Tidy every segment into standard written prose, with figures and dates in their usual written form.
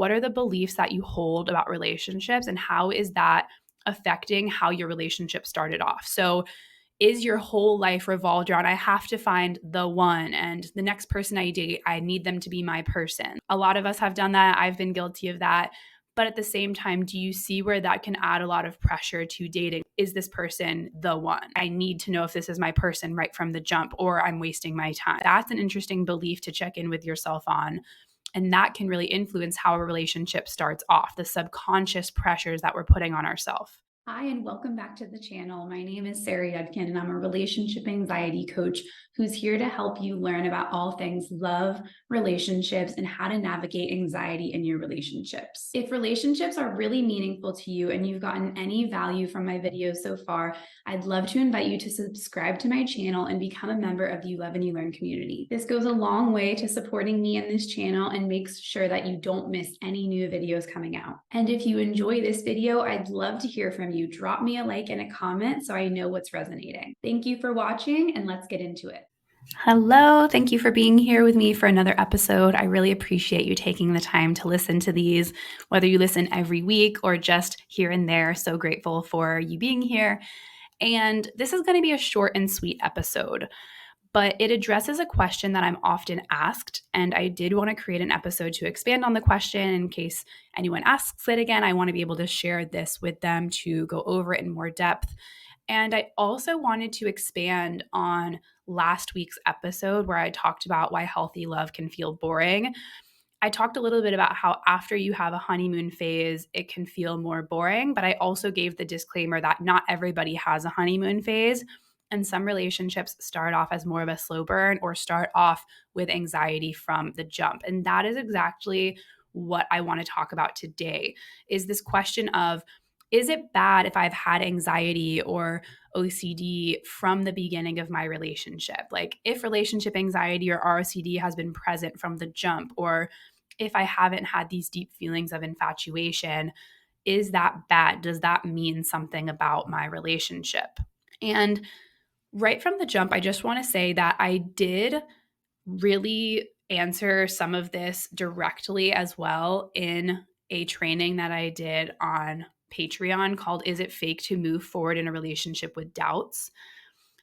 What are the beliefs that you hold about relationships, and how is that affecting how your relationship started off? So is your whole life revolved around, I have to find the one, and the next person I date, I need them to be my person? A lot of us have done that. I've been guilty of that. But at the same time, do you see where that can add a lot of pressure to dating? Is this person the one? I need to know if this is my person right from the jump, or I'm wasting my time. That's an interesting belief to check in with yourself on. And that can really influence how a relationship starts off, the subconscious pressures that we're putting on ourselves. Hi, and welcome back to the channel. My name is Sarah Yudkin, and I'm a relationship anxiety coach who's here to help you learn about all things love, relationships, and how to navigate anxiety in your relationships. If relationships are really meaningful to you and you've gotten any value from my videos so far, I'd love to invite you to subscribe to my channel and become a member of the You Love and You Learn community. This goes a long way to supporting me in this channel and makes sure that you don't miss any new videos coming out. And if you enjoy this video, I'd love to hear from you. Drop me a like and a comment so I know what's resonating. Thank you for watching, and let's get into it. Hello, thank you for being here with me for another episode. I really appreciate you taking the time to listen to these, whether you listen every week or just here and there. So grateful for you being here. And this is going to be a short and sweet episode, but it addresses a question that I'm often asked. And I did want to create an episode to expand on the question in case anyone asks it again. I want to be able to share this with them to go over it in more depth. And I also wanted to expand on last week's episode where I talked about why healthy love can feel boring. I talked a little bit about how after you have a honeymoon phase, it can feel more boring, but I also gave the disclaimer that not everybody has a honeymoon phase. And some relationships start off as more of a slow burn or start off with anxiety from the jump. And that is exactly what I want to talk about today, is this question of, is it bad if I've had anxiety or OCD from the beginning of my relationship? Like if relationship anxiety or ROCD has been present from the jump, or if I haven't had these deep feelings of infatuation, is that bad? Does that mean something about my relationship? And right from the jump, I just want to say that I did really answer some of this directly as well in a training that I did on Patreon called Is It Fake to Move Forward in a Relationship with Doubts?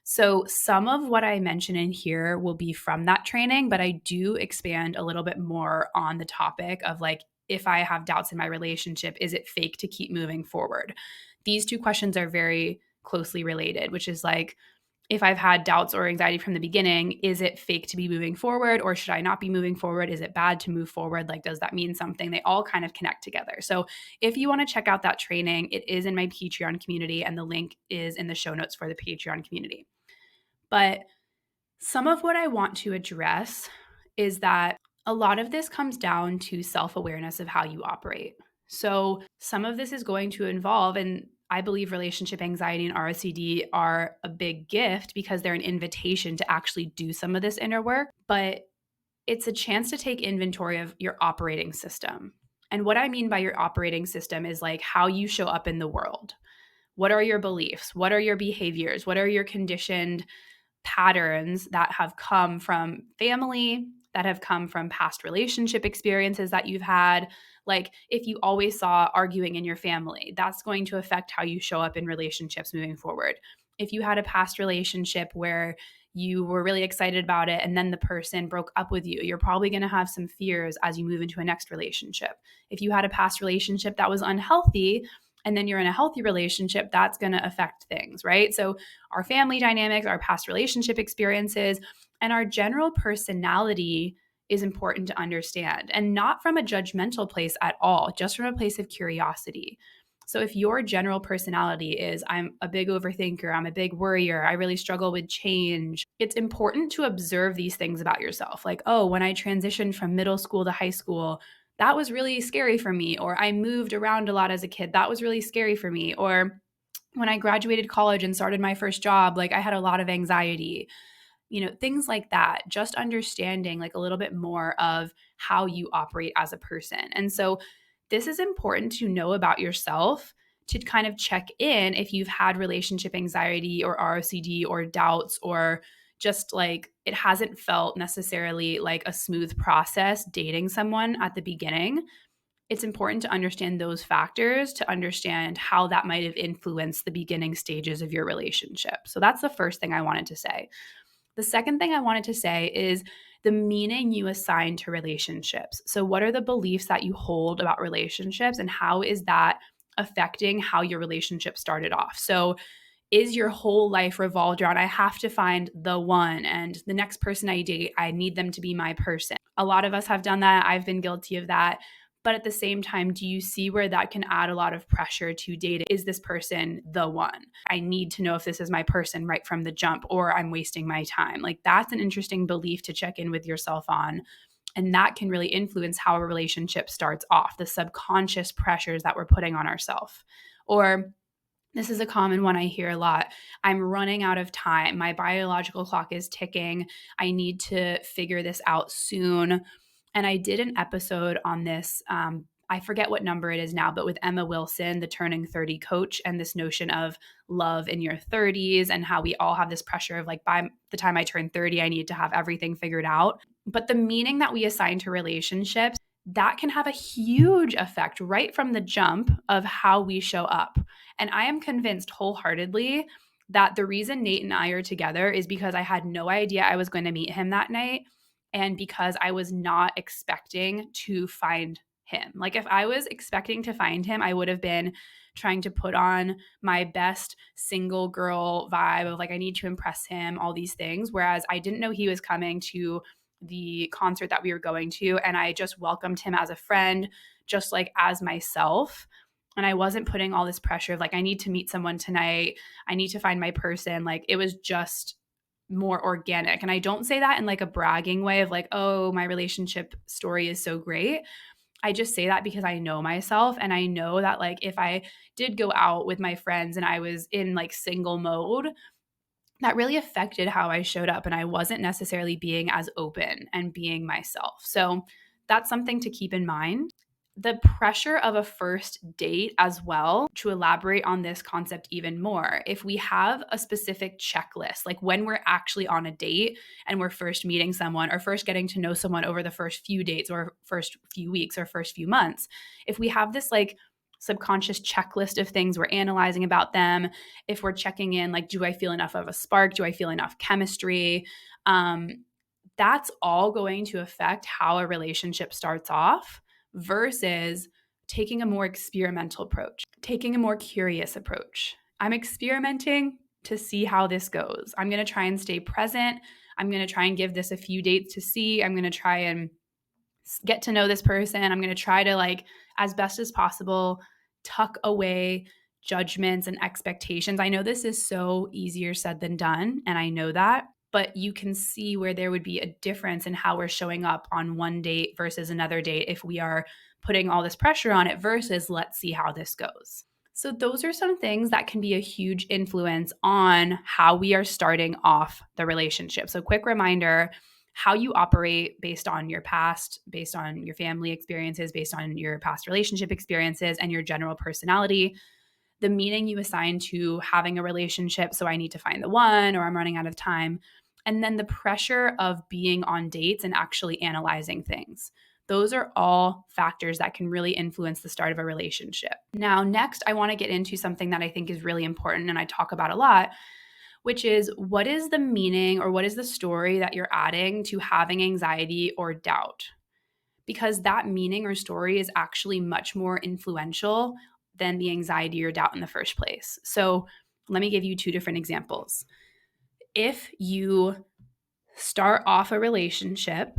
So, some of what I mention in here will be from that training, but I do expand a little bit more on the topic of like, if I have doubts in my relationship, is it fake to keep moving forward? These two questions are very closely related, which is like, if I've had doubts or anxiety from the beginning, is it fake to be moving forward, or should I not be moving forward? Is it bad to move forward? Like, does that mean something? They all kind of connect together. So if you want to check out that training, it is in my Patreon community, and the link is in the show notes for the Patreon community. But some of what I want to address is that a lot of this comes down to self-awareness of how you operate. So some of this is going to involve, and I believe relationship anxiety and ROCD are a big gift because they're an invitation to actually do some of this inner work, but it's a chance to take inventory of your operating system. And what I mean by your operating system is like how you show up in the world. What are your beliefs? What are your behaviors? What are your conditioned patterns that have come from family, that have come from past relationship experiences that you've had? Like, if you always saw arguing in your family, that's going to affect how you show up in relationships moving forward. If you had a past relationship where you were really excited about it and then the person broke up with you, you're probably going to have some fears as you move into a next relationship. If you had a past relationship that was unhealthy, and then you're in a healthy relationship, that's going to affect things, right? So our family dynamics, our past relationship experiences, and our general personality is important to understand, and not from a judgmental place at all, just from a place of curiosity. So if your general personality is, I'm a big overthinker, I'm a big worrier, I really struggle with change, it's important to observe these things about yourself. Like, oh, when I transitioned from middle school to high school, that was really scary for me. Or I moved around a lot as a kid, that was really scary for me. Or when I graduated college and started my first job, like I had a lot of anxiety, things like that. Just understanding like a little bit more of how you operate as a person. And so this is important to know about yourself, to kind of check in if you've had relationship anxiety or ROCD or doubts, or just like it hasn't felt necessarily like a smooth process dating someone at the beginning. It's important to understand those factors to understand how that might have influenced the beginning stages of your relationship. So that's the first thing I wanted to say. The second thing I wanted to say is the meaning you assign to relationships. So, what are the beliefs that you hold about relationships, and how is that affecting how your relationship started off? So, is your whole life revolved around I have to find the one, and the next person I date, I need them to be my person? A lot of us have done that. I've been guilty of that. But at the same time, do you see where that can add a lot of pressure to dating? Is this person the one? I need to know if this is my person right from the jump, or I'm wasting my time. Like, that's an interesting belief to check in with yourself on. And that can really influence how a relationship starts off, the subconscious pressures that we're putting on ourselves. Or this is a common one I hear a lot. I'm running out of time. My biological clock is ticking. I need to figure this out soon. And I did an episode on this. I forget what number it is now, but with Emma Wilson, the Turning 30 coach, and this notion of love in your 30s, and how we all have this pressure of like, by the time I turn 30, I need to have everything figured out. But the meaning that we assign to relationships, that can have a huge effect right from the jump of how we show up. And I am convinced wholeheartedly that the reason Nate and I are together is because I had no idea I was going to meet him that night, and because I was not expecting to find him. Like, if I was expecting to find him, I would have been trying to put on my best single girl vibe of like, I need to impress him, all these things. Whereas I didn't know he was coming to the concert that we were going to, and I just welcomed him as a friend, just like as myself. And I wasn't putting all this pressure of like, I need to meet someone tonight, I need to find my person. Like, it was just more organic. And I don't say that in like a bragging way of like, oh, my relationship story is so great. I just say that because I know myself, and I know that like if I did go out with my friends and I was in like single mode, that really affected how I showed up, and I wasn't necessarily being as open and being myself. So that's something to keep in mind. The pressure of a first date as well, to elaborate on this concept even more. If we have a specific checklist, like when we're actually on a date and we're first meeting someone or first getting to know someone over the first few dates or first few weeks or first few months, if we have this like subconscious checklist of things we're analyzing about them, if we're checking in like, do I feel enough of a spark, do I feel enough chemistry, that's all going to affect how a relationship starts off, versus taking a more experimental approach, taking a more curious approach. I'm experimenting to see how this goes. I'm going to try and stay present. I'm going to try and give this a few dates to see. I'm going to try and get to know this person. I'm going to try to, like, as best as possible, tuck away judgments and expectations. I know this is so easier said than done, and I know that, but you can see where there would be a difference in how we're showing up on one date versus another date if we are putting all this pressure on it versus let's see how this goes. So those are some things that can be a huge influence on how we are starting off the relationship. So quick reminder, how you operate based on your past, based on your family experiences, based on your past relationship experiences, and your general personality, the meaning you assign to having a relationship. So I need to find the one, or I'm running out of time. And then the pressure of being on dates and actually analyzing things. Those are all factors that can really influence the start of a relationship. Now, next, I want to get into something that I think is really important and I talk about a lot, which is what is the meaning or what is the story that you're adding to having anxiety or doubt? Because that meaning or story is actually much more influential than the anxiety or doubt in the first place. So let me give you two different examples. If you start off a relationship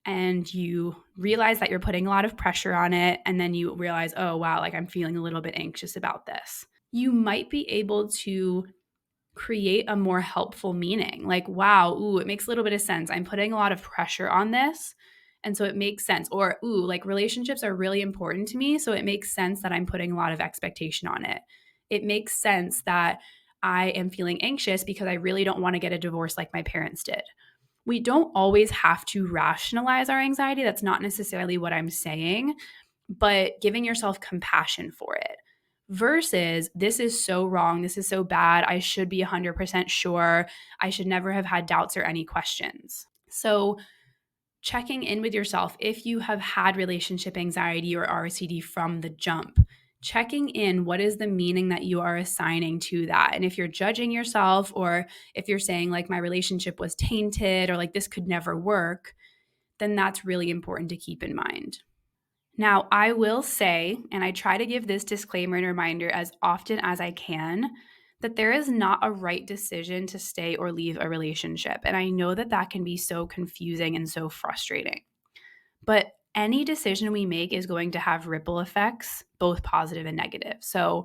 and you realize that you're putting a lot of pressure on it, and then you realize, oh, wow, like I'm feeling a little bit anxious about this, you might be able to create a more helpful meaning. Like, wow, ooh, it makes a little bit of sense. I'm putting a lot of pressure on this. And so it makes sense. Or, ooh, like relationships are really important to me. So it makes sense that I'm putting a lot of expectation on it. It makes sense that I am feeling anxious because I really don't want to get a divorce like my parents did. We don't always have to rationalize our anxiety. That's not necessarily what I'm saying, but giving yourself compassion for it versus this is so wrong. This is so bad. I should be 100% sure. I should never have had doubts or any questions. So checking in with yourself if you have had relationship anxiety or ROCD from the jump. Checking in, what is the meaning that you are assigning to that? And if you're judging yourself, or if you're saying, like, my relationship was tainted, or like this could never work, then that's really important to keep in mind. Now, I will say, and I try to give this disclaimer and reminder as often as I can, that there is not a right decision to stay or leave a relationship. And I know that that can be so confusing and so frustrating. But any decision we make is going to have ripple effects, both positive and negative. So,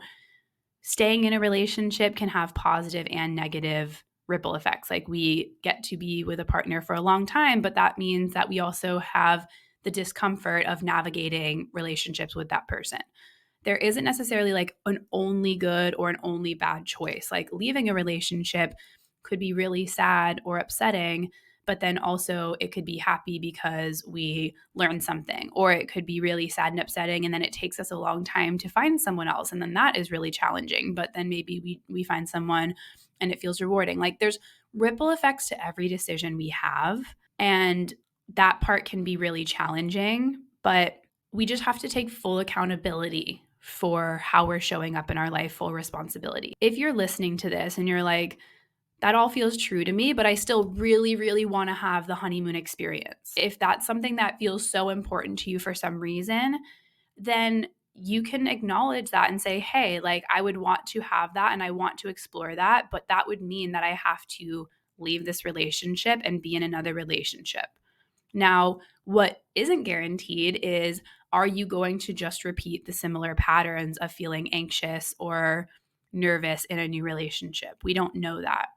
staying in a relationship can have positive and negative ripple effects. Like, we get to be with a partner for a long time, but that means that we also have the discomfort of navigating relationships with that person. There isn't necessarily like an only good or an only bad choice. Like, leaving a relationship could be really sad or upsetting, but then also it could be happy because we learned something, or it could be really sad and upsetting and then it takes us a long time to find someone else, and then that is really challenging, but then maybe we find someone and it feels rewarding. Like, there's ripple effects to every decision we have, and that part can be really challenging, but we just have to take full accountability for how we're showing up in our life, full responsibility. If you're listening to this and you're like, that all feels true to me, but I still really, really want to have the honeymoon experience. If that's something that feels so important to you for some reason, then you can acknowledge that and say, hey, like, I would want to have that and I want to explore that, but that would mean that I have to leave this relationship and be in another relationship. Now, what isn't guaranteed is, are you going to just repeat the similar patterns of feeling anxious or nervous in a new relationship? We don't know that.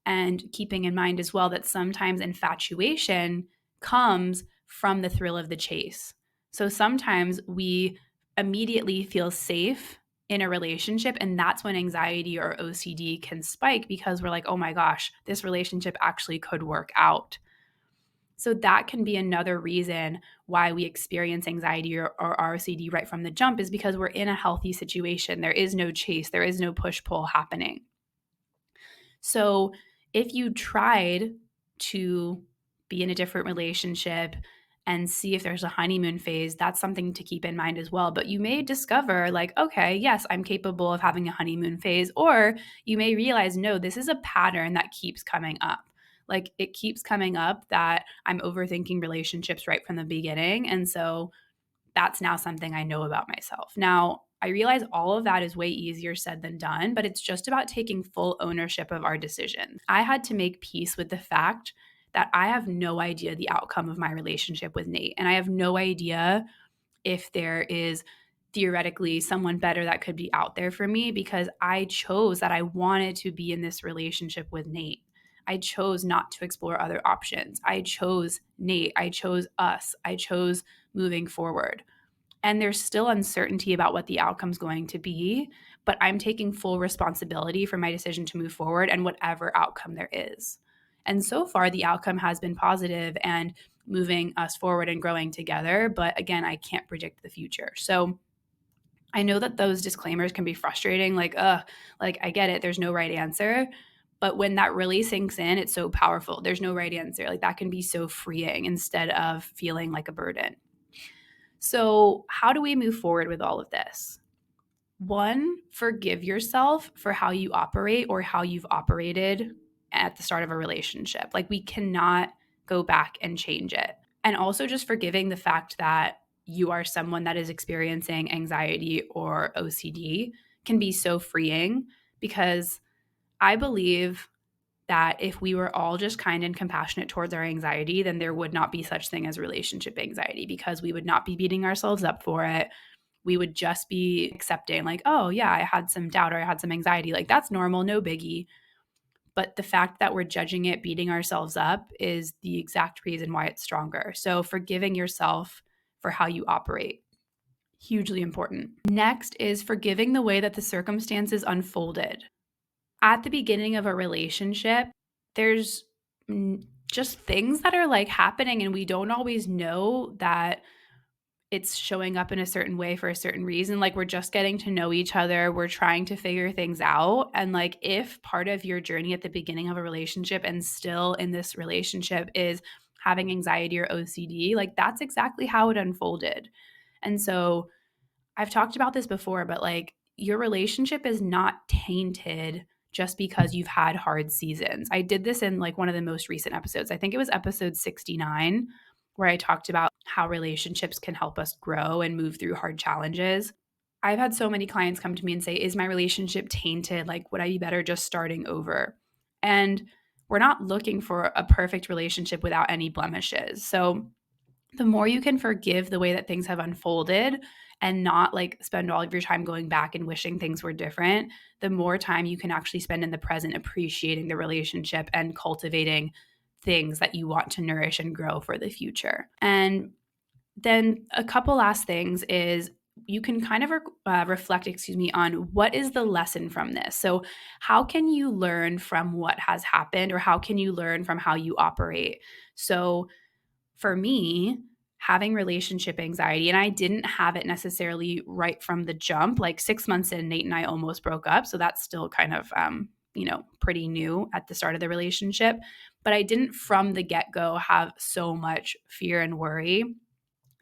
And keeping in mind as well that sometimes infatuation comes from the thrill of the chase. So sometimes we immediately feel safe in a relationship, and that's when anxiety or OCD can spike, because we're like, oh my gosh, this relationship actually could work out. So that can be another reason why we experience anxiety or ROCD right from the jump, is because we're in a healthy situation. There is no chase, there is no push-pull happening. So if you tried to be in a different relationship and see if there's a honeymoon phase, that's something to keep in mind as well. But you may discover, like, okay, yes, I'm capable of having a honeymoon phase. Or you may realize, no, this is a pattern that keeps coming up. Like, it keeps coming up that I'm overthinking relationships right from the beginning. And so that's now something I know about myself. Now, I realize all of that is way easier said than done, but it's just about taking full ownership of our decisions. I had to make peace with the fact that I have no idea the outcome of my relationship with Nate. And I have no idea if there is theoretically someone better that could be out there for me, because I chose that I wanted to be in this relationship with Nate. I chose not to explore other options. I chose Nate. I chose us. I chose moving forward. And there's still uncertainty about what the outcome's going to be, but I'm taking full responsibility for my decision to move forward and whatever outcome there is. And so far, the outcome has been positive and moving us forward and growing together. But again, I can't predict the future. So I know that those disclaimers can be frustrating. Like, I get it. There's no right answer. But when that really sinks in, it's so powerful. There's no right answer. Like, that can be so freeing instead of feeling like a burden. So, how do we move forward with all of this? One, forgive yourself for how you operate or how you've operated at the start of a relationship. Like, we cannot go back and change it. And also, just forgiving the fact that you are someone that is experiencing anxiety or OCD can be so freeing, because I believe that if we were all just kind and compassionate towards our anxiety, then there would not be such thing as relationship anxiety, because we would not be beating ourselves up for it. We would just be accepting, like, oh yeah, I had some doubt or I had some anxiety. Like, that's normal, no biggie. But the fact that we're judging it, beating ourselves up, is the exact reason why it's stronger. So forgiving yourself for how you operate, hugely important. Next is forgiving the way that the circumstances unfolded. At the beginning of a relationship, there's just things that are like happening, and we don't always know that it's showing up in a certain way for a certain reason. Like, we're just getting to know each other. We're trying to figure things out. And like, if part of your journey at the beginning of a relationship and still in this relationship is having anxiety or OCD, like that's exactly how it unfolded. And so I've talked about this before, but like your relationship is not tainted just because you've had hard seasons. I did this in like one of the most recent episodes. I think it was episode 69, where I talked about how relationships can help us grow and move through hard challenges. I've had so many clients come to me and say, "Is my relationship tainted? Like, would I be better just starting over?" And we're not looking for a perfect relationship without any blemishes. So the more you can forgive the way that things have unfolded and not like spend all of your time going back and wishing things were different, the more time you can actually spend in the present appreciating the relationship and cultivating things that you want to nourish and grow for the future. And then a couple last things is you can kind of reflect, on what is the lesson from this. So, how can you learn from what has happened, or how can you learn from how you operate? So, for me, having relationship anxiety, and I didn't have it necessarily right from the jump. Like 6 months in, Nate and I almost broke up. So that's still kind of, pretty new at the start of the relationship. But I didn't from the get go have so much fear and worry.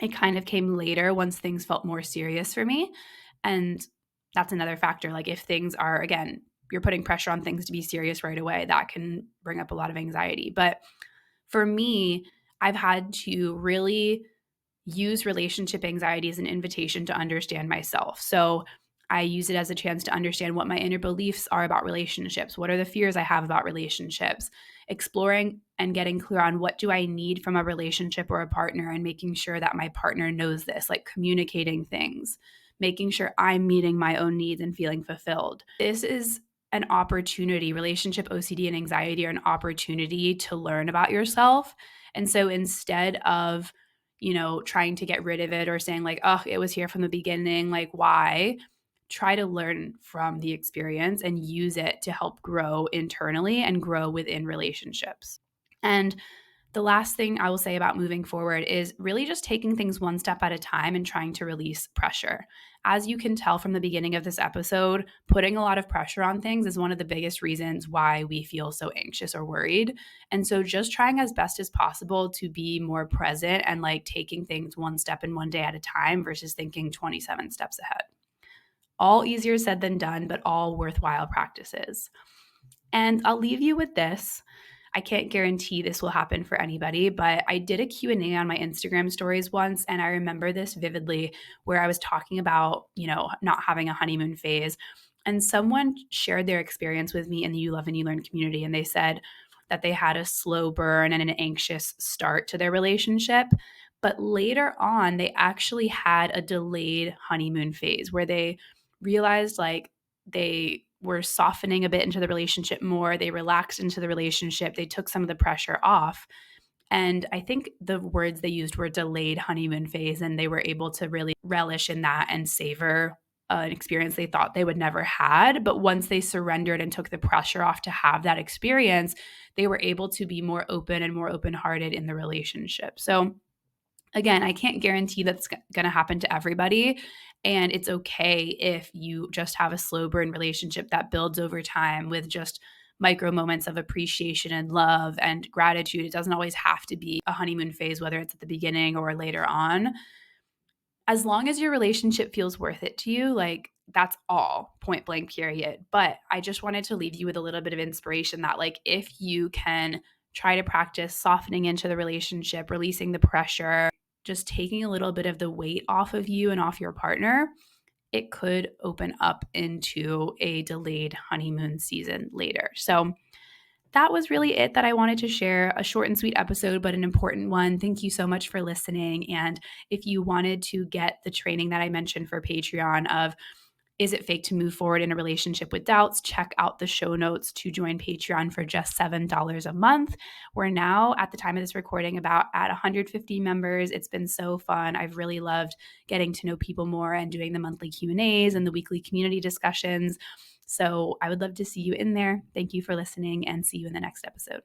It kind of came later once things felt more serious for me. And that's another factor. Like if things are, again, you're putting pressure on things to be serious right away, that can bring up a lot of anxiety. But for me, I've had to really use relationship anxiety as an invitation to understand myself. So I use it as a chance to understand what my inner beliefs are about relationships. What are the fears I have about relationships? Exploring and getting clear on what do I need from a relationship or a partner, and making sure that my partner knows this, like communicating things, making sure I'm meeting my own needs and feeling fulfilled. This is an opportunity. Relationship OCD and anxiety are an opportunity to learn about yourself. And so instead of, trying to get rid of it or saying like, oh, it was here from the beginning, like why? Try to learn from the experience and use it to help grow internally and grow within relationships. And the last thing I will say about moving forward is really just taking things one step at a time and trying to release pressure. As you can tell from the beginning of this episode, putting a lot of pressure on things is one of the biggest reasons why we feel so anxious or worried. And so just trying as best as possible to be more present and like taking things one step and one day at a time versus thinking 27 steps ahead. All easier said than done, but all worthwhile practices. And I'll leave you with this. I can't guarantee this will happen for anybody, but I did a Q&A on my Instagram stories once, and I remember this vividly, where I was talking about, not having a honeymoon phase. And someone shared their experience with me in the You Love and You Learn community, and they said that they had a slow burn and an anxious start to their relationship. But later on, they actually had a delayed honeymoon phase where they realized like they were softening a bit into the relationship more. They relaxed into the relationship. They took some of the pressure off. And I think the words they used were delayed honeymoon phase. And they were able to really relish in that and savor an experience they thought they would never had. But once they surrendered and took the pressure off to have that experience, they were able to be more open and more open-hearted in the relationship. So again, I can't guarantee that's going to happen to everybody. And it's okay if you just have a slow burn relationship that builds over time with just micro moments of appreciation and love and gratitude. It doesn't always have to be a honeymoon phase, whether it's at the beginning or later on. As long as your relationship feels worth it to you, like that's all, point blank, period. But I just wanted to leave you with a little bit of inspiration that, like, if you can try to practice softening into the relationship, releasing the pressure, just taking a little bit of the weight off of you and off your partner, it could open up into a delayed honeymoon season later. So that was really it that I wanted to share. A short and sweet episode, but an important one. Thank you so much for listening. And if you wanted to get the training that I mentioned for Patreon of is it fake to move forward in a relationship with doubts? Check out the show notes to join Patreon for just $7 a month. We're now, at the time of this recording, about at 150 members. It's been so fun. I've really loved getting to know people more and doing the monthly Q&As and the weekly community discussions. So I would love to see you in there. Thank you for listening, and see you in the next episode.